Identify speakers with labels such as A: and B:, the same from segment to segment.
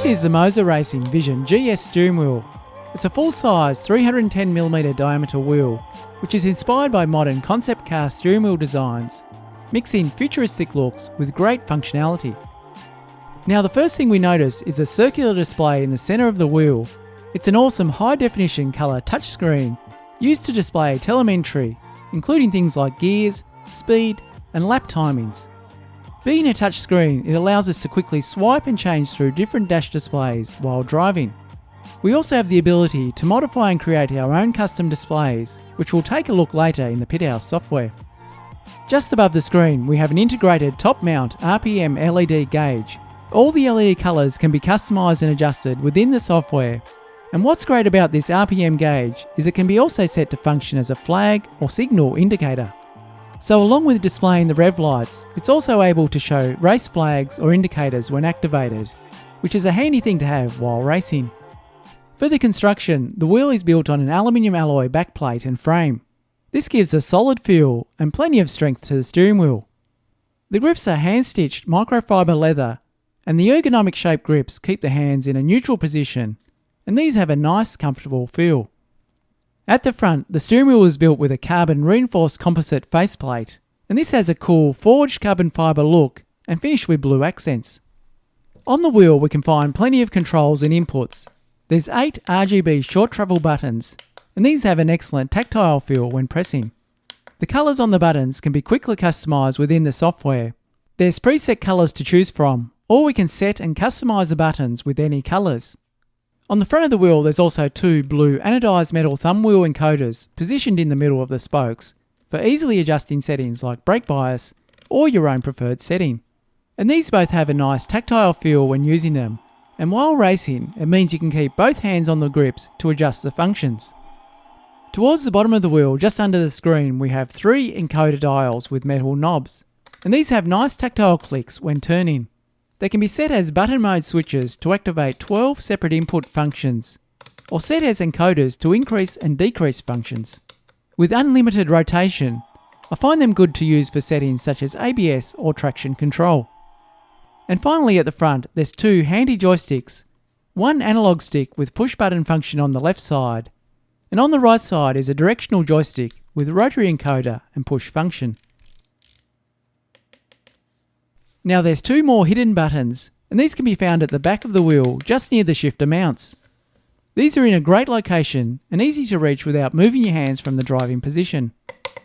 A: This is the Moza Racing Vision GS steering wheel. It's a full-size 310mm diameter wheel, which is inspired by modern concept car steering wheel designs, mixing futuristic looks with great functionality. Now the first thing we notice is a circular display in the centre of the wheel. It's an awesome high-definition colour touchscreen used to display telemetry, including things like gears, speed and lap timings. Being a touchscreen, it allows us to quickly swipe and change through different dash displays while driving. We also have the ability to modify and create our own custom displays, which we'll take a look later in the Pithouse software. Just above the screen, we have an integrated top-mount RPM LED gauge. All the LED colours can be customised and adjusted within the software. And what's great about this RPM gauge is it can be also set to function as a flag or signal indicator. So along with displaying the rev lights, it's also able to show race flags or indicators when activated, which is a handy thing to have while racing. For the construction, the wheel is built on an aluminium alloy backplate and frame. This gives a solid feel and plenty of strength to the steering wheel. The grips are hand-stitched microfiber leather, and the ergonomic shaped grips keep the hands in a neutral position, and these have a nice comfortable feel. At the front, the steering wheel is built with a carbon reinforced composite faceplate, and this has a cool forged carbon fibre look and finished with blue accents. On the wheel we can find plenty of controls and inputs. There's 8 RGB short travel buttons, and these have an excellent tactile feel when pressing. The colours on the buttons can be quickly customised within the software. There's preset colours to choose from, or we can set and customise the buttons with any colours. On the front of the wheel there's also 2 blue anodised metal thumb wheel encoders positioned in the middle of the spokes for easily adjusting settings like brake bias or your own preferred setting. And these both have a nice tactile feel when using them, and while racing it means you can keep both hands on the grips to adjust the functions. Towards the bottom of the wheel, just under the screen, we have 3 encoder dials with metal knobs, and these have nice tactile clicks when turning. They can be set as button mode switches to activate 12 separate input functions, or set as encoders to increase and decrease functions. With unlimited rotation, I find them good to use for settings such as ABS or traction control. And finally at the front, there's 2 handy joysticks, one analog stick with push button function on the left side, and on the right side is a directional joystick with rotary encoder and push function. Now there's 2 more hidden buttons, and these can be found at the back of the wheel just near the shifter mounts. These are in a great location and easy to reach without moving your hands from the driving position.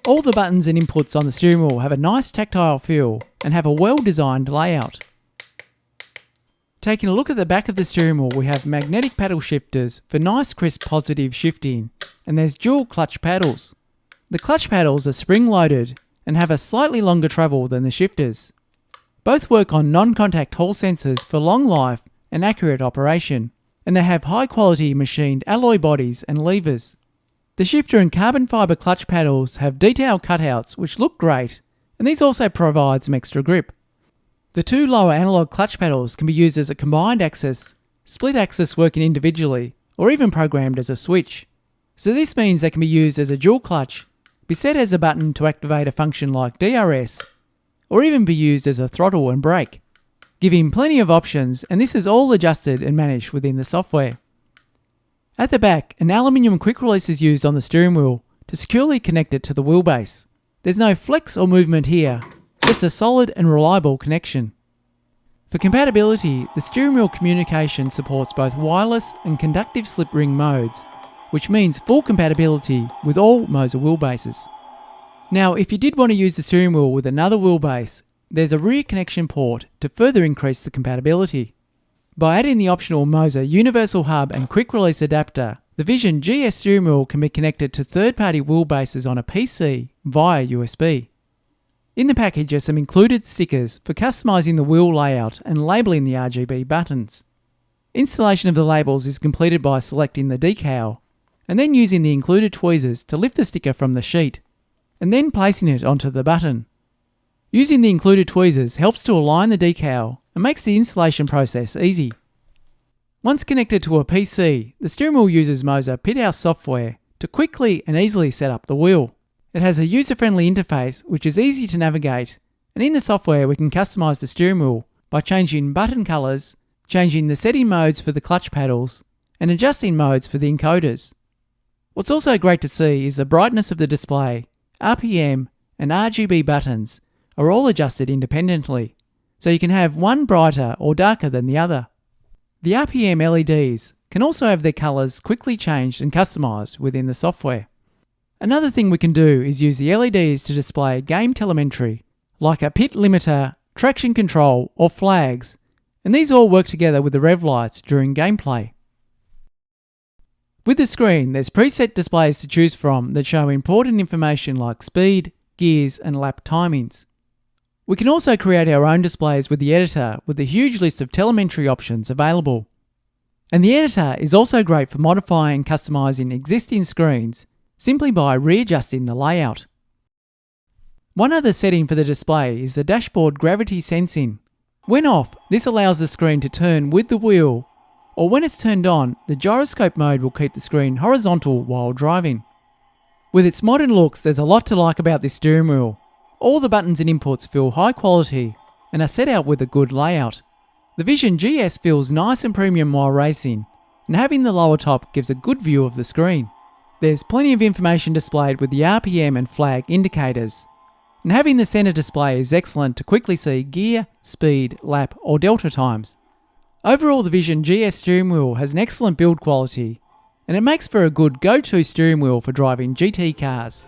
A: All the buttons and inputs on the steering wheel have a nice tactile feel and have a well-designed layout. Taking a look at the back of the steering wheel, we have magnetic paddle shifters for nice crisp positive shifting, and there's dual clutch paddles. The clutch paddles are spring-loaded and have a slightly longer travel than the shifters. Both work on non-contact hall sensors for long life and accurate operation, and they have high-quality machined alloy bodies and levers. The shifter and carbon fibre clutch paddles have detailed cutouts which look great, and these also provide some extra grip. The 2 lower analog clutch paddles can be used as a combined axis, split axis working individually, or even programmed as a switch. So this means they can be used as a dual clutch, be set as a button to activate a function like DRS, or even be used as a throttle and brake, giving plenty of options, and this is all adjusted and managed within the software. At the back, an aluminium quick release is used on the steering wheel to securely connect it to the wheelbase. There's no flex or movement here, just a solid and reliable connection. For compatibility, the steering wheel communication supports both wireless and conductive slip ring modes, which means full compatibility with all Moza wheelbases. Now, if you did want to use the steering wheel with another wheelbase, there's a rear connection port to further increase the compatibility. By adding the optional Moza Universal Hub and Quick Release Adapter, the Vision GS steering wheel can be connected to third-party wheelbases on a PC via USB. In the package are some included stickers for customising the wheel layout and labelling the RGB buttons. Installation of the labels is completed by selecting the decal, and then using the included tweezers to lift the sticker from the sheet, and then placing it onto the button. Using the included tweezers helps to align the decal and makes the installation process easy. Once connected to a PC, the steering wheel uses Moza Pithouse software to quickly and easily set up the wheel. It has a user-friendly interface which is easy to navigate, and in the software we can customise the steering wheel by changing button colours, changing the setting modes for the clutch paddles and adjusting modes for the encoders. What's also great to see is the brightness of the display, RPM and RGB buttons are all adjusted independently, so you can have one brighter or darker than the other. The RPM LEDs can also have their colours quickly changed and customised within the software. Another thing we can do is use the LEDs to display game telemetry, like a pit limiter, traction control or flags, and these all work together with the rev lights during gameplay. With the screen, there's preset displays to choose from that show important information like speed, gears and lap timings. We can also create our own displays with the editor with a huge list of telemetry options available. And the editor is also great for modifying and customising existing screens simply by readjusting the layout. One other setting for the display is the dashboard gravity sensing. When off, this allows the screen to turn with the wheel, or when it's turned on, the gyroscope mode will keep the screen horizontal while driving. With its modern looks, there's a lot to like about this steering wheel. All the buttons and inputs feel high quality and are set out with a good layout. The Vision GS feels nice and premium while racing, and having the lower top gives a good view of the screen. There's plenty of information displayed with the RPM and flag indicators, and having the centre display is excellent to quickly see gear, speed, lap or delta times. Overall, the Vision GS steering wheel has an excellent build quality, and it makes for a good go-to steering wheel for driving GT cars.